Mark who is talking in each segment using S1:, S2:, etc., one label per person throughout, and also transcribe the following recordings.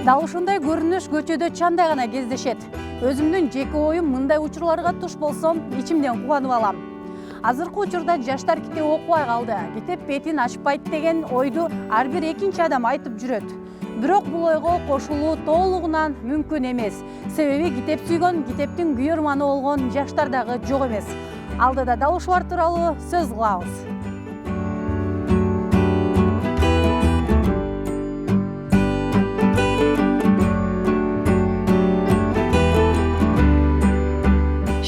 S1: Дал ушундай көрүнүш көчөдө чандай гана кездешет. Өзүмдүн жеке оюм мындай учурларга туш болсом, ичимден кубанып алам. Азыркы учурда жаштар китеп окубай калды. Китеп бетин ачпайт деген ойду ар бир экинчи адам айтып жүрөт. Бирок бул ойго кошулуу толугунан мүмкүн эмес. Себеби китеп сүйгөн, китептин күйөрманы болгон жаштар дагы жок эмес. Алдыда дал ушулар тууралуу сөз кылабыз.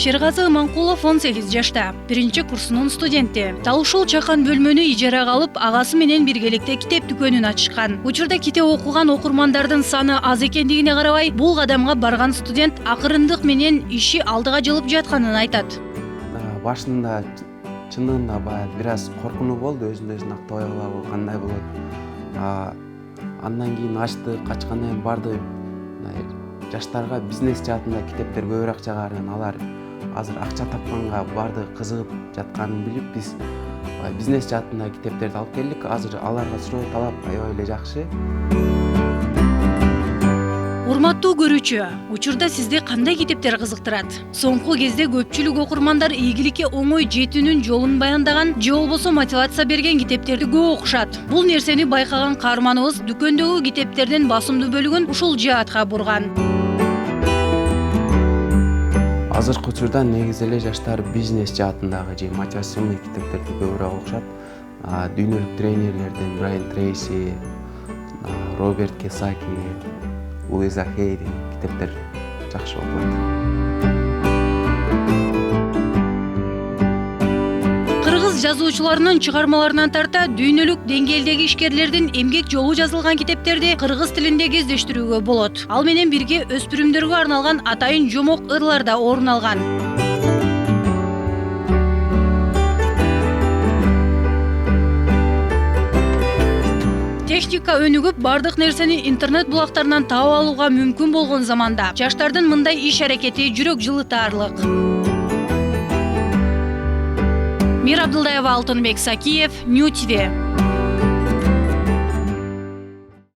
S1: Шергаzy Иманкулов 18 жашта, 1-курсунун студенти. Дал ушул чакан бөлмөнү ижарага алып, агасы менен биргеликте китеп дүкөнүн ачышкан. Учурда китеп окуган окурмандардын саны аз экендигине карабай, бул кадамга барган студент акырындык менен иши алдыга жылып жатканын айтат.
S2: Башында чындыгында бир аз коркунуу болду, өзүн актабай калабы, кандай болот. Андан кийин ачтык, ачкандан кийин бардык жаштарга бизнес жаатында китептер көбүрөөк чыгарган, алар азыр акча тапканга бардык кызыгып жатканын билип, биз бизнес жаатында китептерди алып келдик. Азыр аларга суроо талап аябай эле жакшы.
S1: Урматтуу көрүүчү, учурда сизди кандай китептер кызыктырат? Соңку кезде көпчүлүк окурмандар ийгиликке оңой жетүүнүн жолун баяндаган же болбосо мотивация берген китептерди көп окушат. Бул нерсени байкаган каарманыбыз дүкөндөгү китептердин басымдуу бөлүгүн ушул жаатка бурган.
S2: Азыркы учурда негизи эле жаштар бизнес жаатындагы же мотивационный китептерди көбүрөөк окушат. Дүйнөлүк тренерлерден Брайан Трейси, Роберт Кийосаки, Луиза Хей китептер жакшы окулат.
S1: Кыргыз жазуучуларынын чыгармаларынан тарта дүйнөлүк деңгээлдеги ишкерлердин эмгек жолу жазылган китептерди кыргыз тилинде кездештирүүгө болот. Ал менен бирге өспүрүмдөргө арналган атайын жомок ырлар да орун алган. Техника өнүгүп, бардык нерсени интернет булактарынан таап алууга мүмкүн болгон заманда жаштардын мындай иш аракети жүрөк жылытаарлык. Мир Абдылдаева, Алтынбек Сакиев, Нью ТВ.